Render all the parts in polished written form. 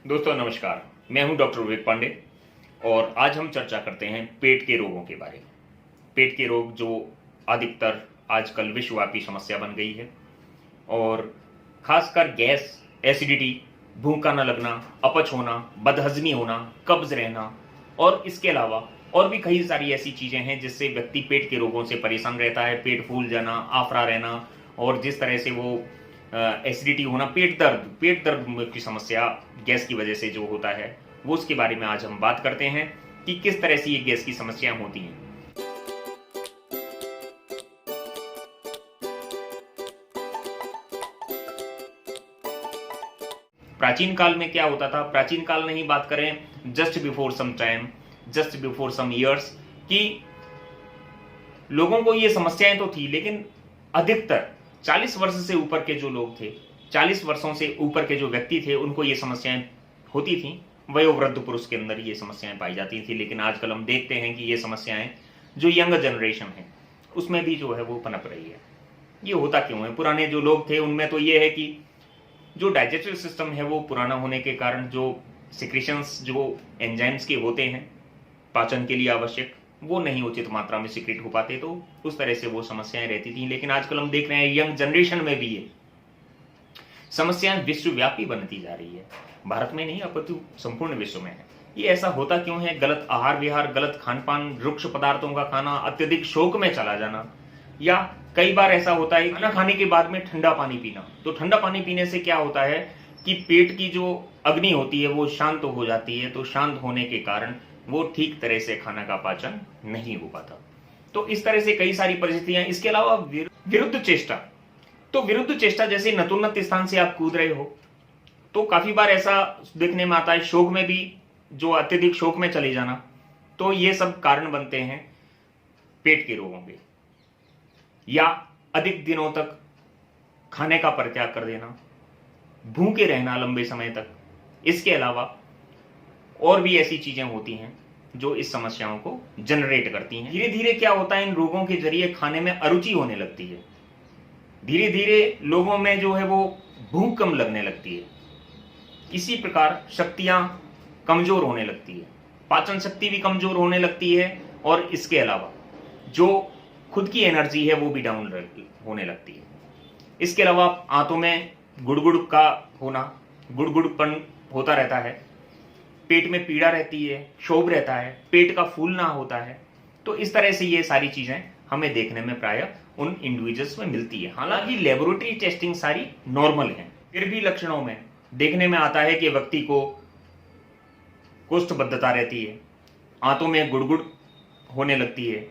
दोस्तों नमस्कार, मैं हूं डॉक्टर विवेक पांडे और आज हम चर्चा करते हैं पेट के रोगों के बारे में। पेट के रोग जो अधिकतर आजकल विश्वव्यापी समस्या बन गई है और खासकर गैस, एसिडिटी, भूख का न लगना, अपच होना, बदहजमी होना, कब्ज रहना और इसके अलावा और भी कई सारी ऐसी चीजें हैं जिससे व्यक्ति पेट के रोगों से परेशान रहता है। पेट फूल जाना, आफरा रहना और जिस तरह से वो एसिडिटी होना, पेट दर्द की समस्या गैस की वजह से जो होता है वो उसके बारे में आज हम बात करते हैं कि किस तरह से ये गैस की समस्याएं होती हैं। प्राचीन काल में क्या होता था? प्राचीन काल में ही बात करें, जस्ट बिफोर सम ईयर्स, कि लोगों को ये समस्याएं तो थी, लेकिन अधिकतर 40 वर्ष से ऊपर के जो लोग थे, 40 वर्षों से ऊपर के जो व्यक्ति थे, उनको ये समस्याएं होती थी। वयोवृद्ध पुरुष के अंदर ये समस्याएं पाई जाती थी, लेकिन आजकल हम देखते हैं कि ये समस्याएं जो यंग जनरेशन है उसमें भी जो है वो पनप रही है। ये होता क्यों है? पुराने जो लोग थे उनमें तो ये है कि जो डाइजेस्टिव सिस्टम है वो पुराना होने के कारण जो सिक्रेशंस, जो एंजाइम्स के होते हैं पाचन के लिए आवश्यक, वो नहीं उचित मात्रा में सिक्रेट हो पाते, तो उस तरह से वो समस्याएं रहती थी। लेकिन आजकल हम देख रहे हैं यंग जनरेशन में भी ये समस्याएं विश्वव्यापी बनती जा रही है। भारत में नहीं, अपितु संपूर्ण विश्व में है। ये ऐसा होता क्यों है? गलत आहार विहार, गलत खान पान, रुक्ष पदार्थों का खाना, अत्यधिक शौक में चला जाना, या कई बार ऐसा होता है खाना खाने के बाद में ठंडा पानी पीना। तो ठंडा पानी पीने से क्या होता है कि पेट की जो अग्नि होती है वो शांत हो जाती है, तो शांत होने के कारण वो ठीक तरह से खाना का पाचन नहीं हो पाता। तो इस तरह से कई सारी परिस्थितियां। इसके अलावा विरुद्ध चेष्टा, तो विरुद्ध चेष्टा जैसे नतोन्नत स्थान से आप कूद रहे हो, तो काफी बार ऐसा देखने में आता है। शौक में भी जो अत्यधिक शौक में चले जाना, तो ये सब कारण बनते हैं पेट के रोगों के। या अधिक दिनों तक खाने का परित्याग कर देना, भूखे रहना लंबे समय तक। इसके अलावा और भी ऐसी चीजें होती हैं जो इस समस्याओं को जनरेट करती हैं। धीरे धीरे क्या होता है, इन रोगों के जरिए खाने में अरुचि होने लगती है। धीरे धीरे लोगों में जो है वो भूख कम लगने लगती है। इसी प्रकार शक्तियां कमजोर होने लगती है, पाचन शक्ति भी कमजोर होने लगती है, और इसके अलावा जो खुद की एनर्जी है वो भी डाउन होने लगती है। इसके अलावा आंतों में गुड़गुड़ का होना, गुड़गुड़पन होता रहता है, पेट में पीड़ा रहती है, क्षोभ रहता है, पेट का फूलना होता है। तो इस तरह से ये सारी चीजें हमें देखने में प्रायः उन इंडिविजुअल्स में मिलती है। हालांकि लेबोरेटरी टेस्टिंग सारी नॉर्मल है, फिर भी लक्षणों में देखने में आता है कि व्यक्ति को कोष्ठबद्धता रहती है, आंतों में गुड़गुड़ होने लगती है,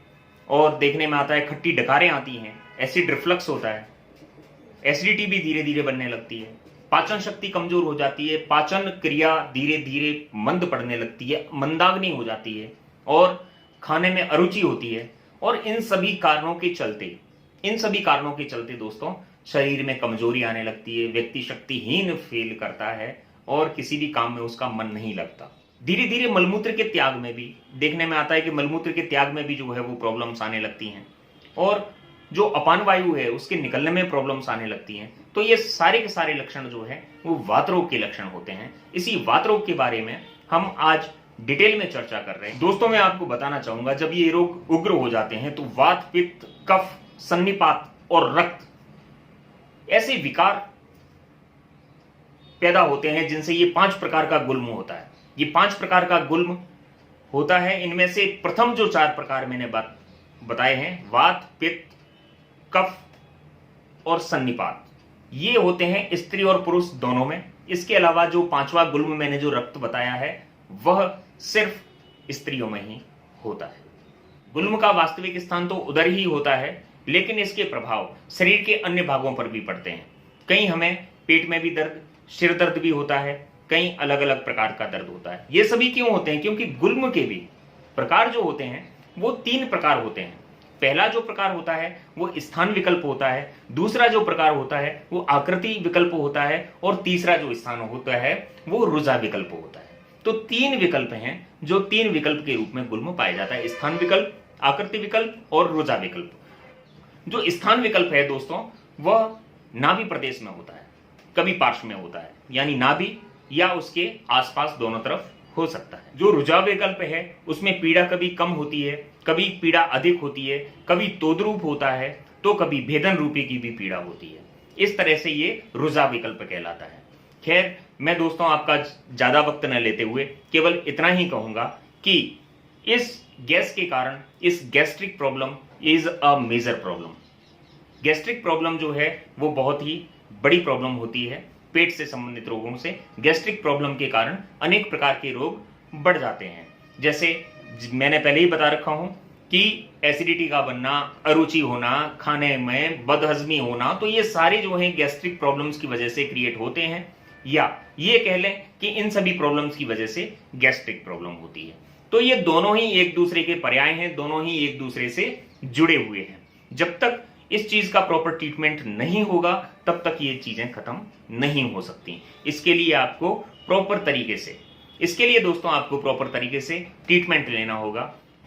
और देखने में आता है खट्टी डकारें आती हैं, एसिड रिफ्लक्स होता है, एसिडिटी भी धीरे धीरे बनने लगती है, पाचन शक्ति कमजोर हो जाती है, पाचन क्रिया धीरे धीरे मंद पड़ने लगती है, मंदाग्नि हो जाती है, और खाने में अरुचि होती है। और इन सभी कारणों के चलते दोस्तों शरीर में कमजोरी आने लगती है, व्यक्ति शक्तिहीन फील करता है और किसी भी काम में उसका मन नहीं लगता। धीरे धीरे मलमूत्र के त्याग में भी देखने में आता है कि मलमूत्र के त्याग में भी जो है वो प्रॉब्लम्स आने लगती हैं, और जो अपान वायु है उसके निकलने में प्रॉब्लम्स आने लगती हैं। तो ये सारे के सारे लक्षण जो है वो वात रोग के लक्षण होते हैं। इसी वात रोग के बारे में हम आज डिटेल में चर्चा कर रहे हैं। दोस्तों मैं आपको बताना चाहूंगा, जब ये रोग उग्र हो जाते हैं तो वात, पित्त, कफ, सन्निपात और रक्त ऐसे विकार पैदा होते हैं जिनसे ये 5 प्रकार का गुल्म होता है। ये 5 प्रकार का गुल्म होता है। इनमें से प्रथम जो 4 प्रकार मैंने बताए हैं, वात, पित्त, कफ और सन्निपात, ये होते हैं स्त्री और पुरुष दोनों में। इसके अलावा जो 5वां गुल्म मैंने जो रक्त बताया है वह सिर्फ स्त्रियों में ही होता है। गुल्म का वास्तविक स्थान तो उदर ही होता है, लेकिन इसके प्रभाव शरीर के अन्य भागों पर भी पड़ते हैं। कहीं हमें पेट में भी दर्द, सिर दर्द भी होता है, कई अलग अलग प्रकार का दर्द होता है। ये सभी क्यों होते हैं? क्योंकि गुल्म के भी प्रकार जो होते हैं वो 3 प्रकार होते हैं। पहला जो प्रकार होता है वो स्थान विकल्प होता है, दूसरा जो प्रकार होता है वो आकृति विकल्प होता है, और तीसरा जो स्थान होता है वो रुजा विकल्प होता है। तो 3 विकल्प हैं जो 3 विकल्प के रूप में गुल्म पाया जाता है, स्थान विकल्प, आकृति विकल्प और रुजा विकल्प। जो स्थान विकल्प है दोस्तों वह नाभि प्रदेश में होता है, कभी पार्श्व में होता है, यानी नाभि या उसके आसपास दोनों तरफ हो सकता है। जो रुझाव विकल्प है उसमें पीड़ा कभी कम होती है, कभी पीड़ा अधिक होती है, कभी तोदरूप होता है, तो कभी भेदन रूपी की भी पीड़ा होती है। इस तरह से ये रुझाव विकल्प कहलाता है। खैर, मैं दोस्तों आपका ज्यादा वक्त न लेते हुए केवल इतना ही कहूंगा कि इस गैस के कारण इस gastric problem is a major problem. Gastric problem जो है वो बहुत ही बड़ी प्रॉब्लम होती है। पेट से संबंधित रोगों से गैस्ट्रिक प्रॉब्लम के कारण अनेक प्रकार के रोग बढ़ जाते हैं। जैसे मैंने पहले ही बता रखा हूं कि एसिडिटी का बनना, अरुचि होना, खाने में बदहजमी होना, तो ये सारे जो हैं गैस्ट्रिक प्रॉब्लम्स की वजह से क्रिएट होते हैं, या ये कह लें कि इन सभी प्रॉब्लम्स की वजह से गैस्ट्रिक प्रॉब्लम होती है। तो ये दोनों ही एक दूसरे के पर्याय हैं, दोनों ही एक दूसरे से जुड़े हुए हैं। जब तक इस चीज का प्रॉपर ट्रीटमेंट नहीं होगा तब तक ये चीजें खत्म नहीं हो सकती। इसके लिए आपको प्रॉपर तरीके से दोस्तों प्रॉपर तरीके से ट्रीटमेंट लेना होगा।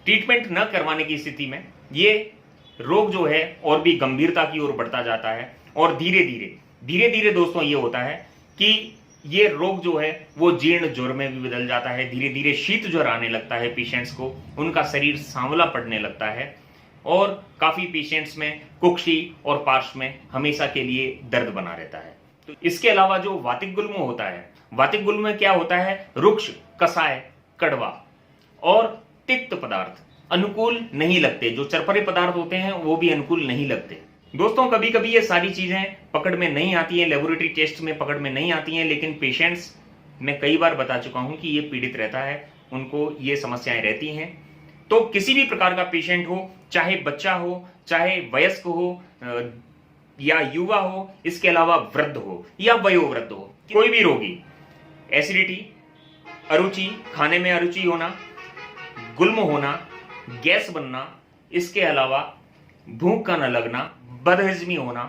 ट्रीटमेंट न करवाने की स्थिति में ये रोग जो है और भी गंभीरता की ओर बढ़ता जाता है, और धीरे धीरे दोस्तों ये होता है कि ये रोग जो है वो जीर्ण ज्वर में भी बदल जाता है। धीरे धीरे शीत ज्वर आने लगता है पेशेंट्स को, उनका शरीर सांवला पड़ने लगता है, और काफी पेशेंट्स में कुक्षी और पार्श्व में हमेशा के लिए दर्द बना रहता है। तो इसके अलावा जो वातिक गुल्म होता है, वातिक गुल्म में क्या होता है, रुक्ष, कसाय, कड़वा और तिक्त पदार्थ अनुकूल नहीं लगते। जो चरपरे पदार्थ होते हैं वो भी अनुकूल नहीं लगते। दोस्तों कभी कभी ये सारी चीजें पकड़ में नहीं आती हैं, लेबोरेटरी टेस्ट में पकड़ में नहीं आती हैं, लेकिन पेशेंट्स, मैं कई बार बता चुका हूं कि ये पीड़ित रहता है, उनको ये समस्याएं रहती हैं। तो किसी भी प्रकार का पेशेंट हो, चाहे बच्चा हो, चाहे वयस्क हो, या युवा हो, इसके अलावा वृद्ध हो या वयोवृद्ध हो, कोई भी रोगी, एसिडिटी, अरुचि, खाने में अरुचि होना, गुल्म होना, गैस बनना, इसके अलावा भूख का न लगना, बदहजमी होना,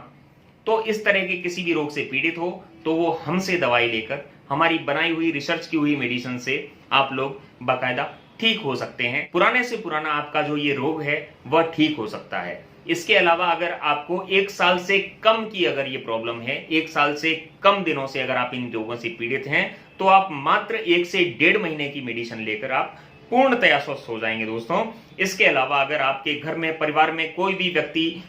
तो इस तरह के किसी भी रोग से पीड़ित हो तो वो हमसे दवाई लेकर, हमारी बनाई हुई रिसर्च की हुई मेडिसिन से आप लोग बाकायदा ठीक हो सकते हैं। पुराने से पुराना आपका जो ये रोग है वह ठीक हो सकता है। इसके अलावा अगर आपको 1 साल से कम की अगर ये प्रॉब्लम है, 1 साल से कम दिनों से अगर आप इन रोगों से पीड़ित हैं, तो आप मात्र 1 से 1.5 महीने की मेडिसिन लेकर आप पूर्णतया स्वस्थ हो जाएंगे दोस्तों। इसके अलावा अगर आपके घर में, परिवार में कोई भी व्यक्ति,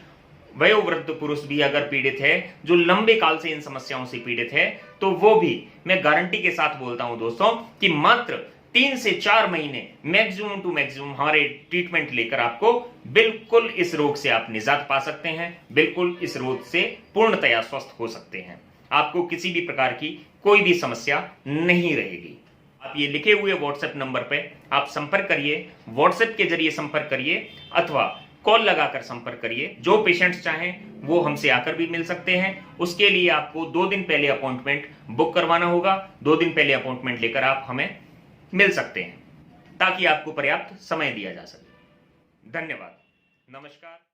वयोवृद्ध पुरुष भी अगर पीड़ित है, जो लंबे काल से इन समस्याओं से पीड़ित है, तो वो भी मैं गारंटी के साथ बोलता हूं दोस्तों कि मात्र 3 से 4 महीने मैक्सिमम टू मैक्सिमम हमारे ट्रीटमेंट लेकर आपको बिल्कुल इस रोग से आप निजात पा सकते हैं, बिल्कुल इस रोग से पूर्णतया स्वस्थ हो सकते हैं। आपको किसी भी प्रकार की कोई भी समस्या नहीं रहेगी। आप ये लिखे हुए व्हाट्सएप नंबर पे आप संपर्क करिए, व्हाट्सएप के जरिए संपर्क करिए अथवा कॉल लगाकर संपर्क करिए। जो पेशेंट्स चाहें वो हमसे आकर भी मिल सकते हैं। उसके लिए आपको 2 दिन पहले अपॉइंटमेंट बुक करवाना होगा। 2 दिन पहले अपॉइंटमेंट लेकर आप हमें मिल सकते हैं ताकि आपको पर्याप्त समय दिया जा सके। धन्यवाद, नमस्कार।